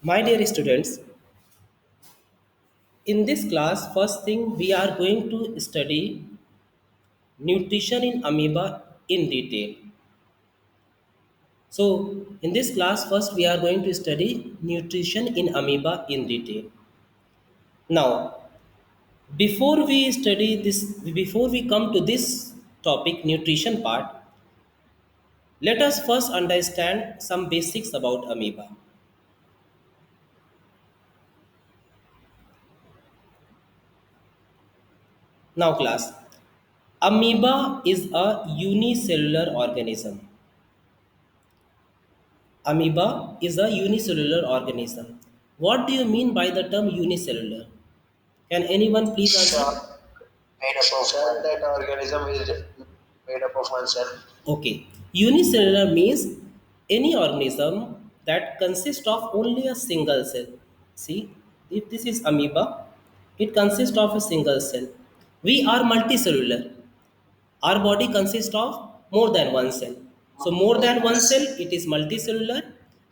My dear students, in this class, first thing we are going to study nutrition in amoeba in detail. So, in this class, first we are going to study nutrition in amoeba in detail. Now, before we come to this topic, nutrition part, let us first understand some basics about amoeba. Now, class, amoeba is a unicellular organism. Amoeba is a unicellular organism. What do you mean by the term unicellular? Can anyone please answer? Cell made up of cell that organism is made up of one cell. Okay. Unicellular means any organism that consists of only a single cell. See, if this is amoeba, it consists of a single cell. We are multicellular. Our body consists of more than one cell. So more than one cell, it is multicellular.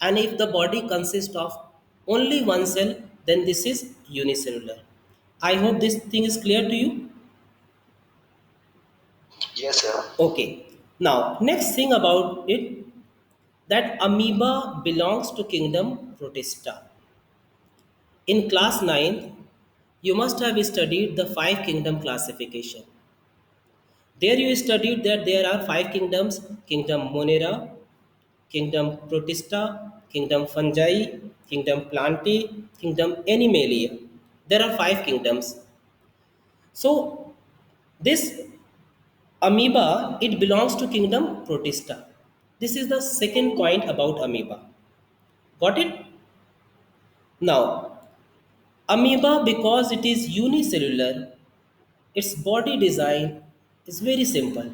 And if the body consists of only one cell, then this is unicellular. I hope this thing is clear to you. Yes, sir. Okay. Now, next thing about it, that amoeba belongs to kingdom Protista. In class 9, you must have studied the five kingdom classification. There you studied that there are five kingdoms: kingdom Monera, kingdom Protista, kingdom Fungi, kingdom Plantae, kingdom Animalia. There are five kingdoms. So this amoeba, it belongs to kingdom Protista. This is the second point about amoeba. Got it? Now, amoeba, because it is unicellular, its body design is very simple.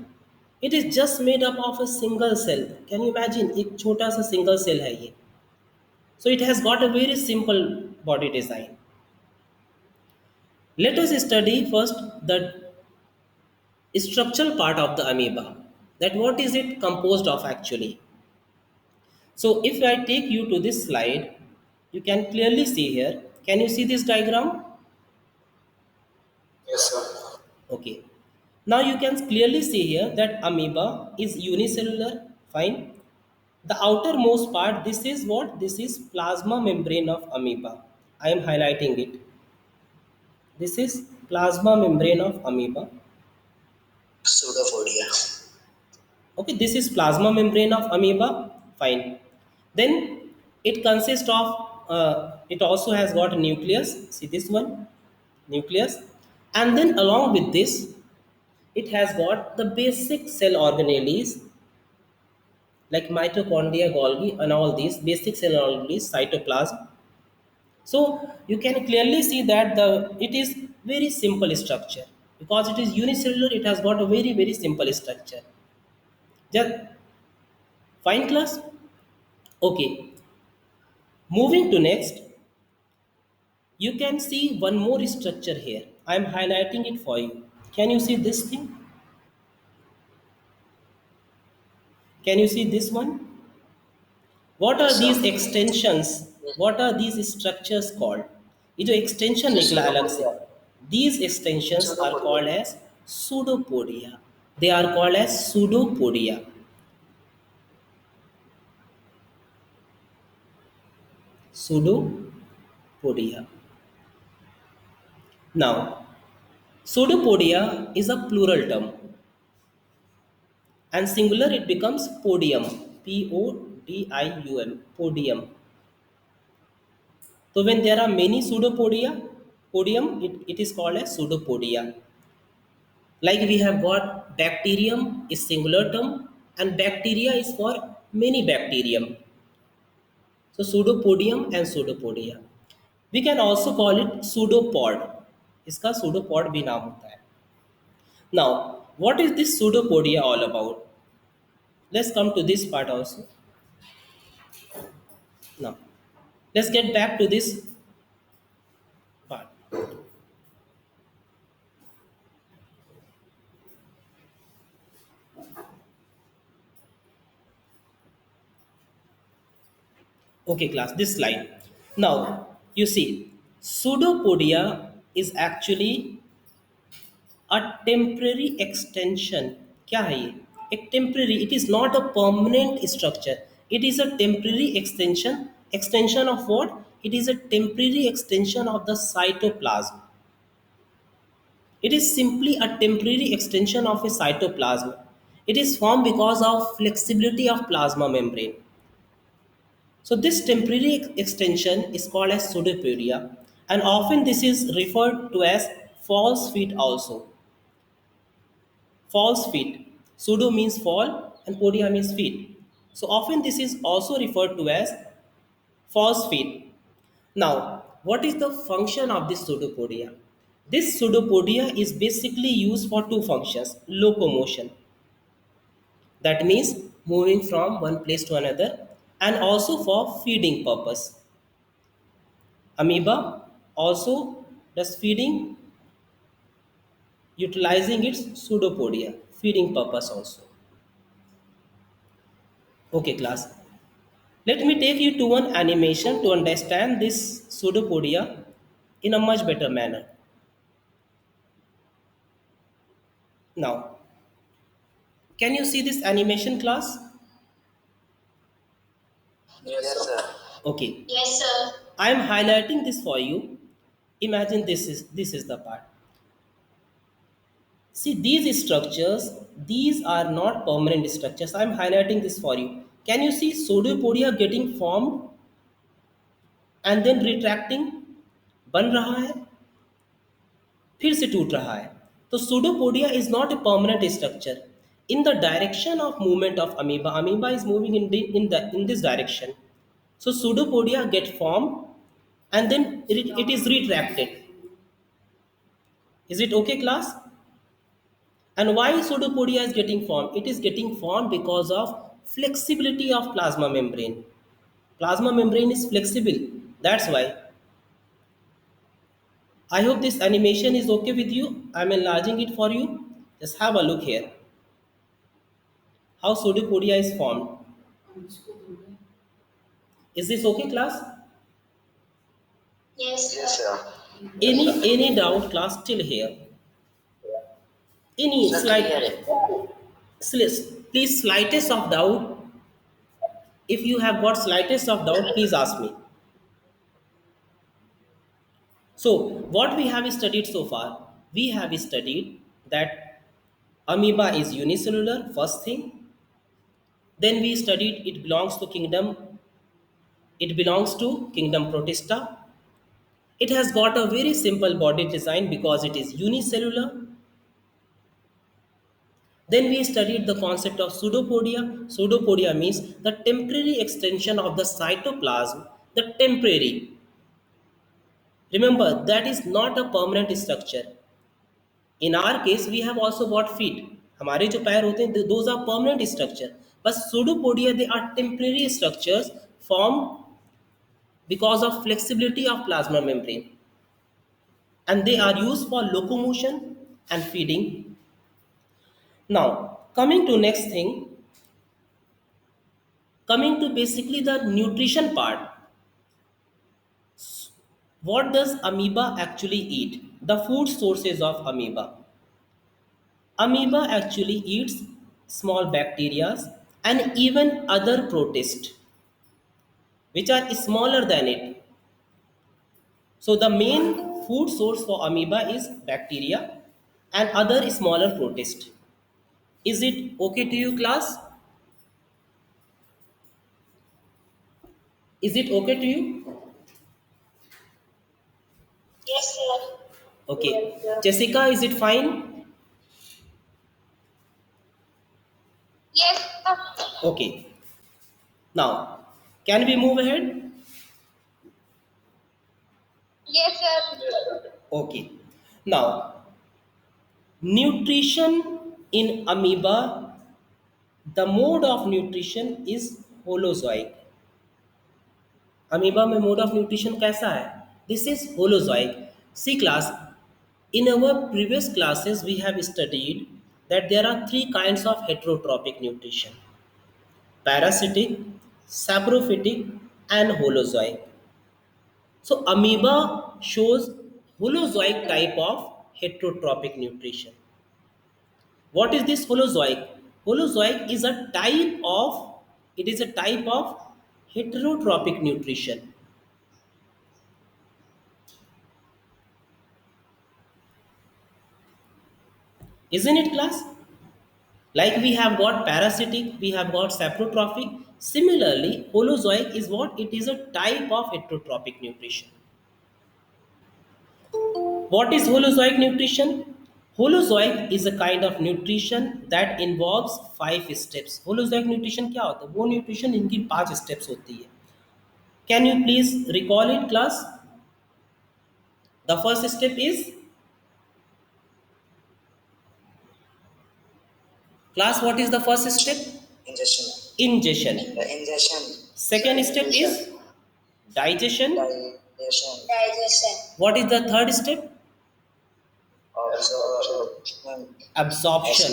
It is just made up of a single cell. Can you imagine? एक छोटा सा single cell है ये. So it has got a very simple body design. Let us study first the structural part of the amoeba. That what is it composed of actually? So if I take you to this slide, you can clearly see here. Can you see this diagram? Yes, sir. Okay. Now you can clearly see here that amoeba is unicellular. Fine. The outermost part, this is what? This is plasma membrane of amoeba. I am highlighting it. This is plasma membrane of amoeba. Pseudopodia. Okay, this is plasma membrane of amoeba. Fine. Then it consists of, it also has got a nucleus. See this one? Nucleus. And then along with this, it has got the basic cell organelles like mitochondria, Golgi, and all these basic cell organelles, cytoplasm. So you can clearly see that it is very simple structure because it is unicellular. It has got a very simple structure. Just fine class. Okay. Moving to next, you can see one more structure here. I am highlighting it for you. Can you see this thing? Can you see this one? What are Yes, these sir. extensions? What are these structures called? ये जो extension Yes, निकला अलग से, pseudopodia. these extensions are Pseudopodia. called as pseudopodia. They are called as pseudopodia. Pseudopodia. Now, pseudopodia is a plural term, and singular it becomes podium. Podium. Podium. So when there are many pseudopodia, podium it is called as pseudopodia. Like we have got bacterium is singular term and bacteria is for many bacterium. So pseudopodium and pseudopodia. We can also call it pseudopod. इसका pseudopod भी नाम होता है. Now, what is this pseudopodia all about? Let's come to this part also. Now, let's get back to this part. Okay, class, this slide. Now, you see, pseudopodia is actually a temporary extension. क्या है ये? एक temporary, it is not a permanent structure. It is a temporary extension of what? It is a temporary extension of the cytoplasm. It is simply a temporary extension of a cytoplasm. It is formed because of flexibility of plasma membrane. So this temporary extension is called as pseudopodia, and often this is referred to as false feet also. False feet. Pseudo means fall and podia means feet. So often this is also referred to as false feet. Now, what is the function of this pseudopodia? This pseudopodia is basically used for two functions: locomotion, that means moving from one place to another, and also for feeding purpose. Amoeba also does feeding utilizing its pseudopodia, feeding purpose also. Okay, class. Let me take you to one animation to understand this pseudopodia in a much better manner. Now, can you see this animation, class? Yes, sir. Okay. Yes, sir. I am highlighting this for you. Imagine this is the part. See, these structures, these are not permanent structures. I am highlighting this for you. Can you see pseudopodia getting formed and then retracting? बन रहा है, फिर से टूट रहा है. तो pseudopodia is not a permanent structure. In the direction of movement of amoeba is moving in this direction. So pseudopodia get formed and then it is retracted. Is it okay, class? And why pseudopodia is getting formed? It is getting formed because of flexibility of plasma membrane. Plasma membrane is flexible. That's why. I hope this animation is okay with you. I'm enlarging it for you. Just have a look here. How pseudopodia is formed. Is this okay, class? Yes, sir. Any doubt, class, till here? Any Sir, slight, clear it. please, slightest of doubt. If you have got slightest of doubt, please ask me. So, what we have studied so far, we have studied that amoeba is unicellular, first thing. Then we studied it belongs to kingdom Protista. It has got a very simple body design because it is unicellular. Then we studied the concept of pseudopodia. Pseudopodia means the temporary extension of the cytoplasm, the temporary. Remember, that is not a permanent structure. In our case, we have also got feet. हमारे जो पैर होते हैं, those are permanent structure. But pseudopodia, they are temporary structures formed because of flexibility of plasma membrane, and they are used for locomotion and feeding. Now, coming to basically the nutrition part. What does amoeba actually eat? The food sources of amoeba. Amoeba actually eats small bacteria and even other protists which are smaller than it. So the main food source for amoeba is bacteria and other smaller protists. Is it okay to you, class? Is it okay to you? Yes, sir. Okay. Jessica, is it fine? Yes, sir. Okay. Now, can we move ahead? Yes, sir. Okay. Now, nutrition in amoeba, the mode of nutrition is holozoic. Amoeba में mode of nutrition कैसा है? This is holozoic. See, class, in our previous classes we have studied that there are three kinds of heterotrophic nutrition: parasitic, saprophytic, and holozoic. So amoeba shows holozoic type of heterotrophic nutrition. What is this holozoic? Holozoic is a type of heterotrophic nutrition. Isn't it, class? Like we have got parasitic, we have got saprotrophic. Similarly, holozoic is what? It is a type of heterotrophic nutrition. What is holozoic nutrition? Holozoic is a kind of nutrition that involves 5 steps. Holozoic nutrition क्या होता है? वो nutrition इनकी 5 steps होती है. Can you please recall it, class? The first step is, class, what is the first step? Ingestion. Ingestion. Ingestion. Second step is digestion. Digestion. What is the third step? Also, Absorption.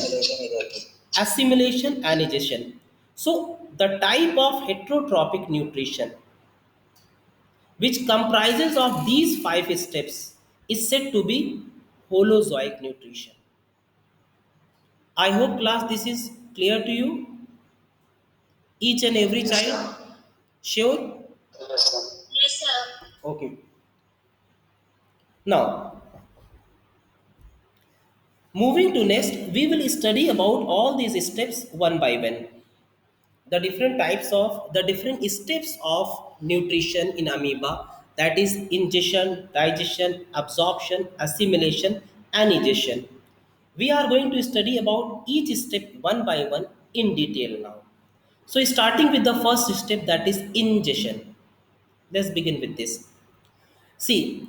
Assimilation and digestion. So, the type of heterotrophic nutrition which comprises of these 5 steps is said to be holozoic nutrition. I hope, class, this is clear to you, each and every yes, child. sir. Sure? Yes, sir. Yes, sir. Okay. Now, moving to next, we will study about all these steps one by one. The different steps of nutrition in amoeba, that is ingestion, digestion, absorption, assimilation and digestion. We are going to study about each step one by one in detail now. So starting with the first step, that is ingestion. Let's begin with this. See,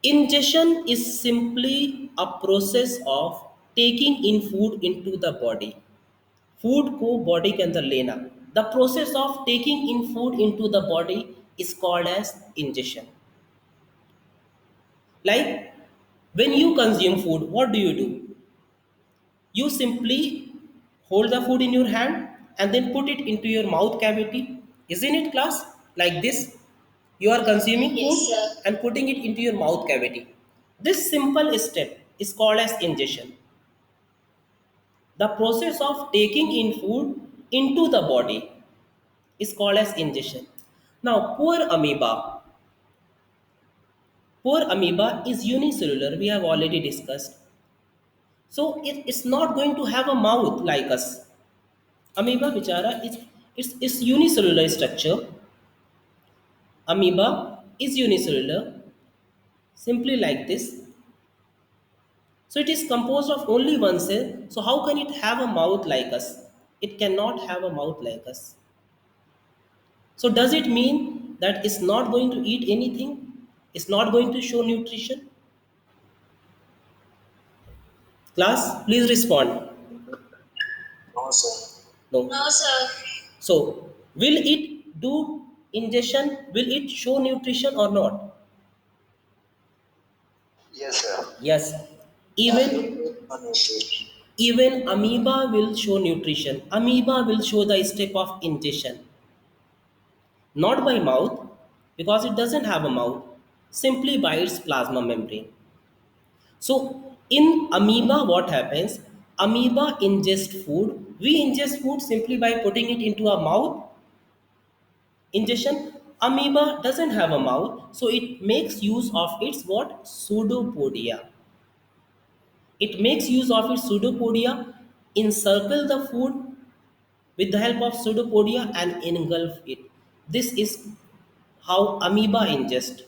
ingestion is simply a process of taking in food into the body. Food को body के अंदर लेना. The process of taking in food into the body is called as ingestion. Like when you consume food, what do? You simply hold the food in your hand and then put it into your mouth cavity. Isn't it, class? Like this. You are consuming Yes, food sir. and putting it into your mouth cavity. This simple step is called as ingestion. The process of taking in food into the body is called as ingestion. Now, poor amoeba is unicellular, we have already discussed. So, it's not going to have a mouth like us. Amoeba, bichara, is unicellular structure. Amoeba is unicellular, simply like this. So, it is composed of only one cell. So, how can it have a mouth like us? It cannot have a mouth like us. So, does it mean that it's not going to eat anything? It's not going to show nutrition? Class, please respond. No, sir. No. No, sir. So, will it do ingestion? Will it show nutrition or not? Yes, sir. Yes. Even amoeba will show nutrition. Amoeba will show the step of ingestion. Not by mouth, because it doesn't have a mouth, simply by its plasma membrane. So, in amoeba, what happens? Amoeba ingest food. We ingest food simply by putting it into our mouth. Ingestion. Amoeba doesn't have a mouth, so it makes use of its what? Pseudopodia. It makes use of its pseudopodia, encircle the food with the help of pseudopodia and engulf it. This is how amoeba ingest.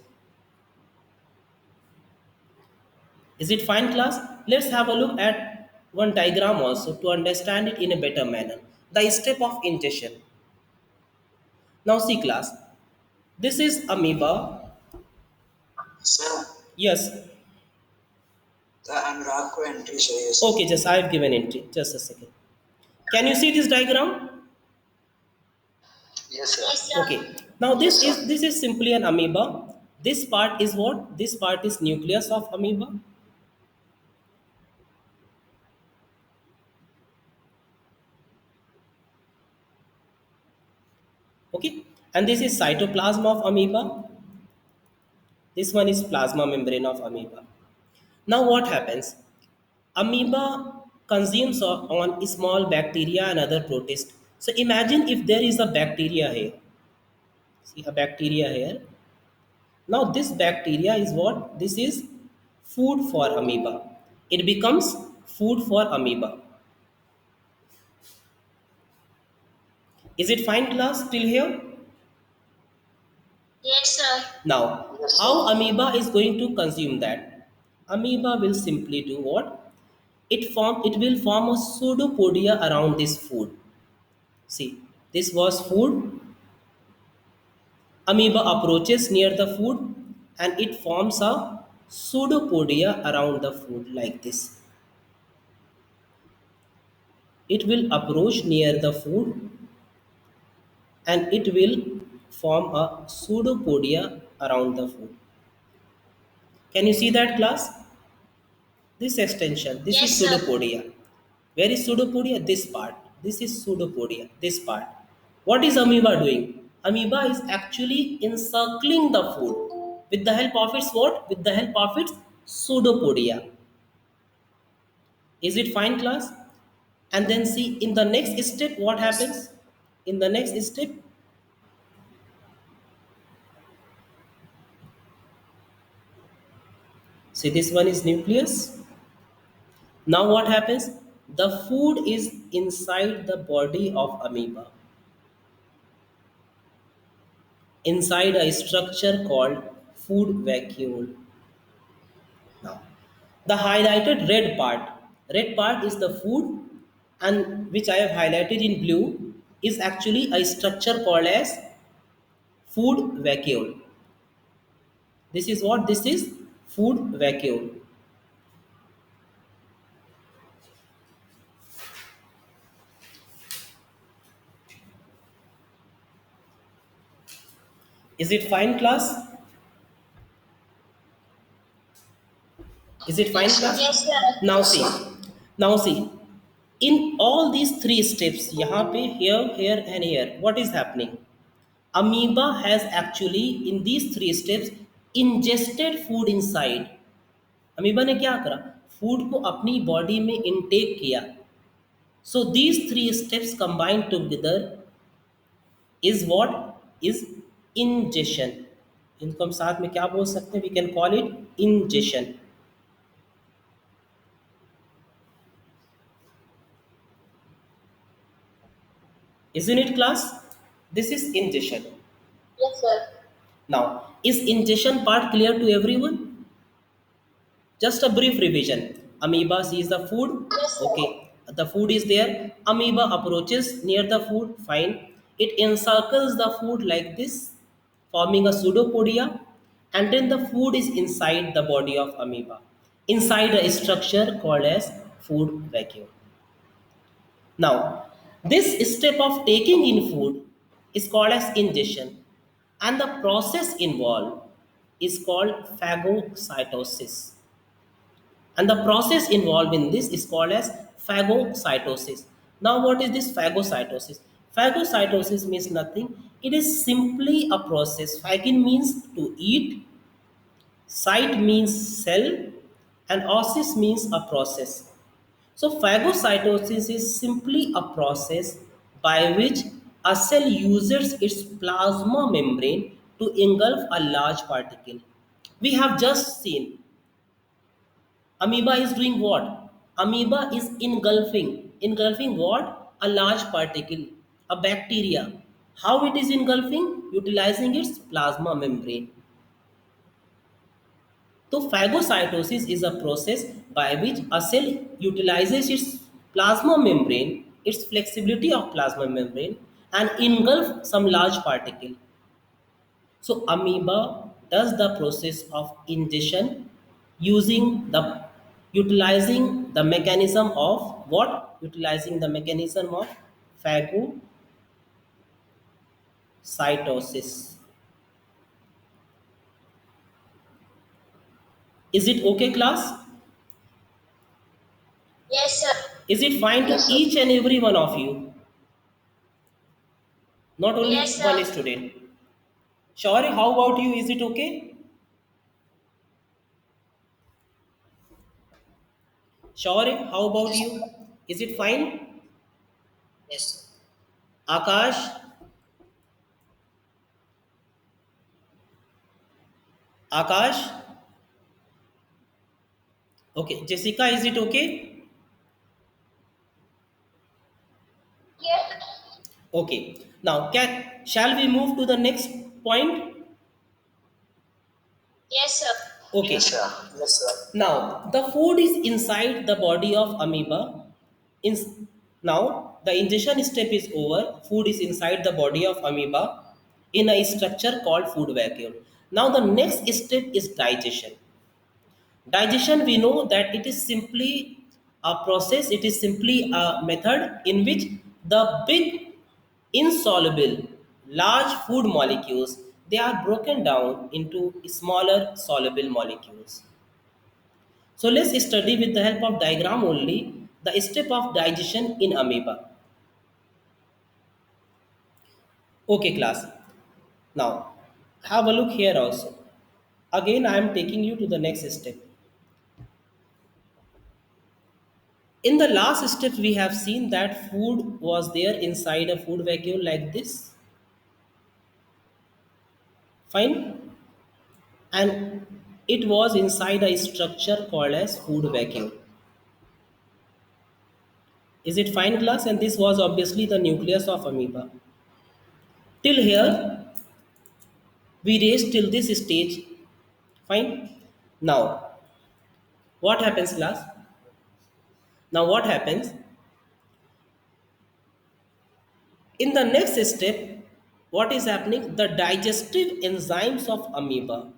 Is it fine, class? Let's have a look at one diagram also to understand it in a better manner. The step of ingestion. Now see, class, this is amoeba. Sir, Yes. the Anurag को entry चाहिए sir. Okay, just I've given entry. Just a second. Can you see this diagram? Yes, sir. Yes, sir. Okay. Now Yes, sir. this is simply an amoeba. This part is what? This part is nucleus of amoeba. Okay. And this is cytoplasm of amoeba. This one is plasma membrane of amoeba. Now what happens? Amoeba consumes on small bacteria and other protists. So imagine if there is a bacteria here. See a bacteria here. Now this bacteria is what? This is food for amoeba. It becomes food for amoeba. Is it fine class till here? Yes, sir. Now, Yes, how sir. amoeba is going to consume that? Amoeba will simply do what? It will form a pseudopodia around this food. See, this was food. Amoeba approaches near the food and it forms a pseudopodia around the food like this. It will approach near the food and it will form a pseudopodia around the food. Can you see that class? This extension, this is Yes, sir. pseudopodia. Where is pseudopodia? This part. This is pseudopodia. This part. What is amoeba doing? Amoeba is actually encircling the food with the help of its what? With the help of its pseudopodia. Is it fine, class? And then see in the next step what Yes. happens? In the next step, see this one is nucleus. Now what happens? The food is inside the body of amoeba, inside a structure called food vacuole. Now, the highlighted red part is the food, and which I have highlighted in blue is actually a structure called as food vacuole. This is what this is food vacuole. Is it fine, class? Is it fine, Yes, sir. class? Yes, sir. Now Yes, see, sir. now see, in all these three steps, यहाँ पे, here, and here, what is happening? Amoeba has actually in these three steps ingested food inside. Amoeba ने क्या करा? Food को अपनी body में intake किया. So these three steps combined together is what is ingestion. इनको हम साथ में क्या बोल सकते हैं? We can call it ingestion. Isn't it, class? This is ingestion. Yes, sir. Now is ingestion part clear to everyone? Just a brief revision. Amoeba sees the food. Yes, Okay, sir. the food is there. Amoeba approaches near the food. Fine. It encircles the food like this, forming a pseudopodia, and then the food is inside the body of amoeba, inside a structure called as food vacuole. Now, this step of taking in food is called as ingestion, and the process involved is called phagocytosis. And the process involved in this is called as phagocytosis. Now, what is this phagocytosis? Phagocytosis means nothing. It is simply a process. Phagin means to eat, cyte means cell, and osis means a process. So, phagocytosis is simply a process by which a cell uses its plasma membrane to engulf a large particle. We have just seen amoeba is doing what? Amoeba is engulfing. Engulfing what? A large particle, a bacteria. How it is engulfing? Utilizing its plasma membrane. So phagocytosis is a process by which a cell utilizes its plasma membrane, its flexibility of plasma membrane, and engulf some large particle. So amoeba does the process of ingestion using the utilizing the mechanism of what? Utilizing the mechanism of phagocytosis. Is it okay, class? Yes, sir. Is it fine to Yes, sir. each and every one of you? Not only Yes, one sir. student. Sure, how about you? Is it okay? Shaurya, how about you? Is it fine? Yes. Akash? Akash? Okay. Jessica, is it okay? Yes. Okay. Now, shall we move to the next point? Yes, sir. Yes, Okay. sir. Yes, sir. Now, the food is inside the body of amoeba. In, now, the ingestion step is over. Food is inside the body of amoeba in a structure called food vacuole. Now, the next step is digestion. Digestion, we know that it is simply a process, it is simply a method in which the big, insoluble, large food molecules they are broken down into smaller soluble molecules. So let's study with the help of diagram only the step of digestion in amoeba. Okay, class. Now have a look here also. Again, I am taking you to the next step. In the last step, we have seen that food was there inside a food vacuole like this. Fine. And it was inside a structure called as food vacuole. Is it fine, class? And this was obviously the nucleus of amoeba. Till here, we raised till this stage. Fine. Now, what happens, class? Now, what happens? In the next step, what is happening? The digestive enzymes of amoeba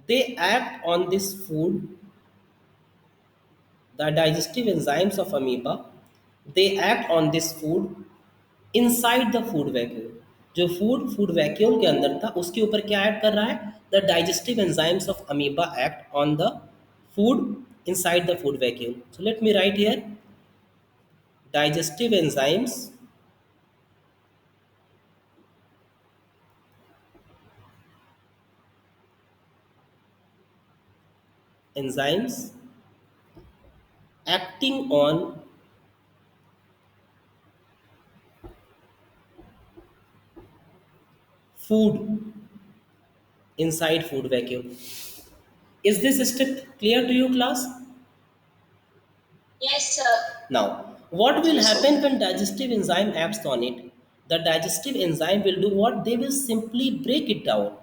they act on this food. The digestive enzymes of amoeba they act on this food inside the food vacuole. जो food vacuole के अंदर था उसके ऊपर क्या add कर रहा है? The digestive enzymes of amoeba act on the food inside the food vacuole. So let me write here digestive enzymes acting on food inside food vacuole. Is this step clear to you, class? Yes, sir. Now, what will Yes, sir. happen when digestive enzyme acts on it? The digestive enzyme will do what? They will simply break it down.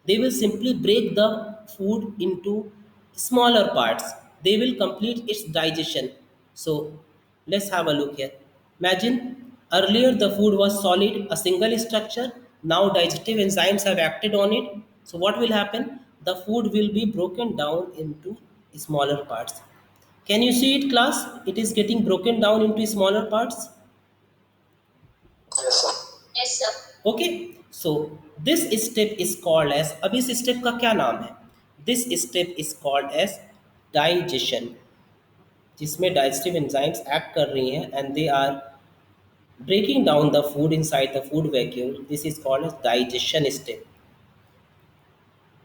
They will simply break the food into smaller parts. They will complete its digestion. So, let's have a look here. Imagine earlier the food was solid, a single structure. Now, digestive enzymes have acted on it. So, what will happen? The food will be broken down into smaller parts. Can you see it, class? It is getting broken down into smaller parts. Yes, sir. Yes, sir. Okay, so this step is called as, अब इस step का क्या नाम है? This step is called as digestion, जिसमें digestive enzymes act कर रही हैं and they are breaking down the food inside the food vacuole. This is called as digestion step.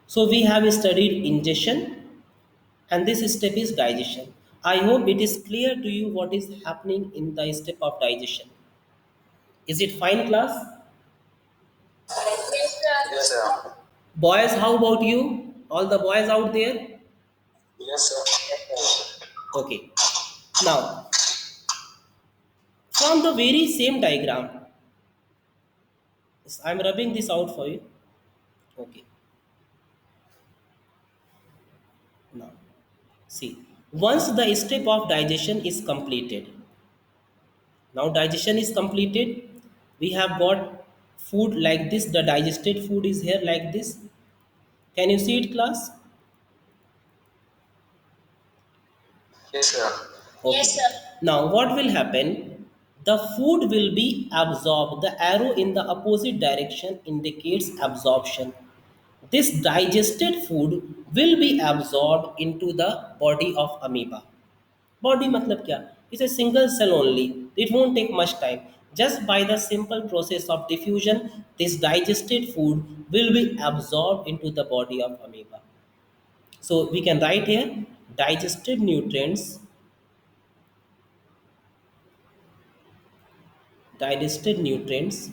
So we have studied ingestion and this step is digestion. I hope it is clear to you what is happening in the step of digestion. Is it fine, class? Yes, sir. Yes, sir. Boys, how about you? All the boys out there? Yes, sir. Okay. Now, from the very same diagram, I'm rubbing this out for you. Okay. Now, see, once the step of digestion is completed, now digestion is completed, we have got food like this. The digested food is here like this. Can you see it, class? Yes, sir. Yes, Okay. sir. Now, what will happen? The food will be absorbed. The arrow in the opposite direction indicates absorption. This digested food will be absorbed into the body of amoeba. Body matlab kya? It's a single cell only. It won't take much time. Just by the simple process of diffusion, this digested food will be absorbed into the body of amoeba. So we can write here digested nutrients digested nutrients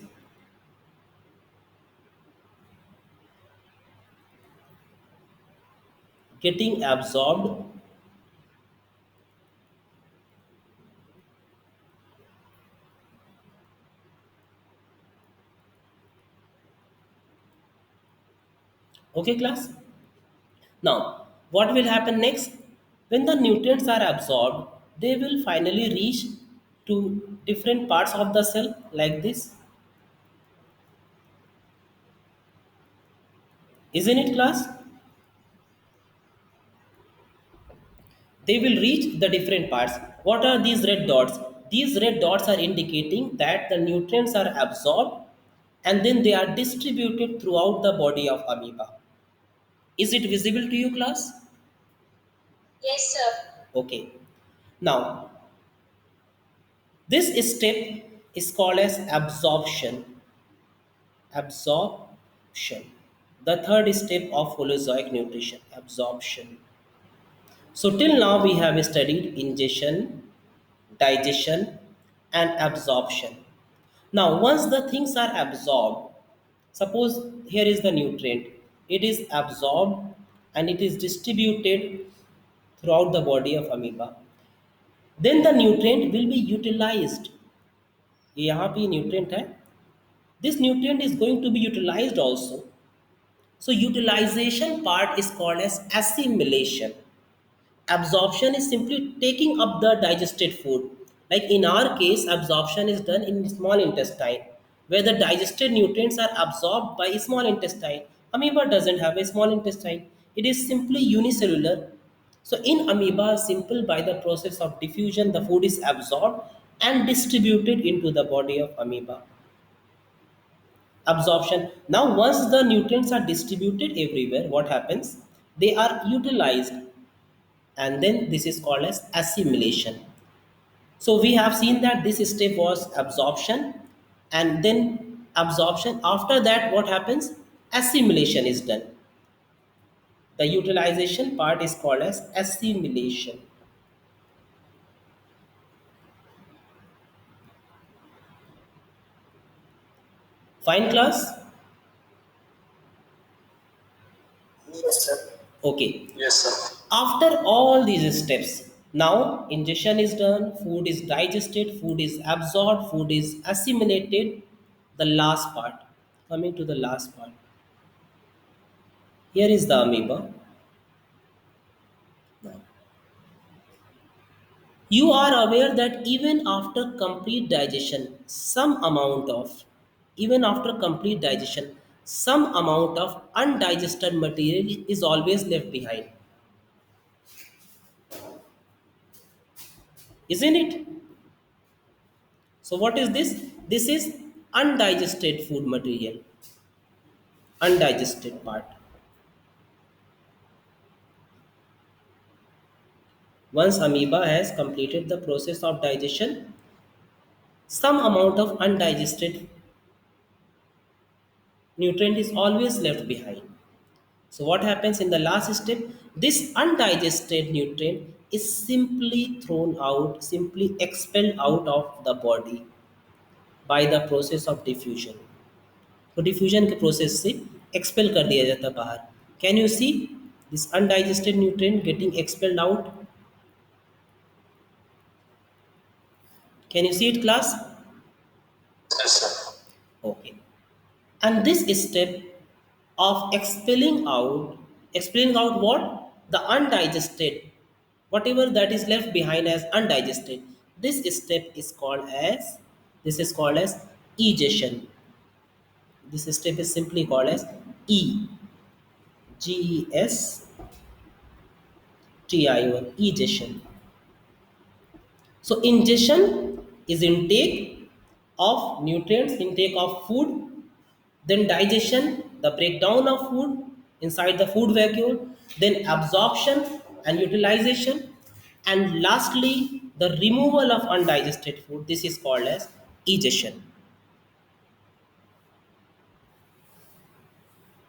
getting absorbed okay class. Now, what will happen next? When the nutrients are absorbed, they will finally reach to different parts of the cell like this. Isn't it, class? They will reach the different parts. What are these red dots? These red dots are indicating that the nutrients are absorbed and then they are distributed throughout the body of amoeba. Is it visible to you, class? Yes, sir. Okay. Now, this step is called as absorption. Absorption. The third step of holozoic nutrition, absorption. So till now we have studied ingestion, digestion, and absorption. Now once the things are absorbed, suppose here is the nutrient, it is absorbed and it is distributed throughout the body of amoeba. Then the nutrient will be utilized. यहाँ पे nutrient है. This nutrient is going to be utilized also. So utilization part is called as assimilation. Absorption is simply taking up the digested food. Like in our case, absorption is done in small intestine, where the digested nutrients are absorbed by small intestine. Amoeba doesn't have a small intestine. It is simply unicellular. So in amoeba, simple by the process of diffusion, the food is absorbed and distributed into the body of amoeba. Absorption. Now, once the nutrients are distributed everywhere, what happens? They are utilized, and then this is called as assimilation. So we have seen that this step was absorption, and then absorption. After that, what happens? Assimilation is done. The utilization part is called as assimilation. Fine, class. Yes, sir. Okay. Yes, sir. After all these steps, now ingestion is done, food is digested, food is absorbed, food is assimilated. The last part, coming to the last part. Here is the amoeba. Now, you are aware that even after complete digestion, some amount of undigested material is always left behind, isn't it? So, what is this? This is undigested food material, undigested part. Once amoeba has completed the process of digestion, some amount of undigested nutrient is always left behind. So, what happens in the last step? This undigested nutrient is simply thrown out, simply expelled out of the body by the process of diffusion. तो diffusion के process से expel कर दिया जाता है बाहर. Can you see this undigested nutrient getting expelled out? Can you see it class? Yes, sir. Okay. And this step of expelling out what? The undigested, whatever that is left behind as undigested. This step is called as egestion. This step is simply called as E G E S T I O N, egestion. So ingestion is intake of nutrients, intake of food, then digestion, the breakdown of food inside the food vacuole, then absorption and utilization, and lastly the removal of undigested food. This is called as egestion.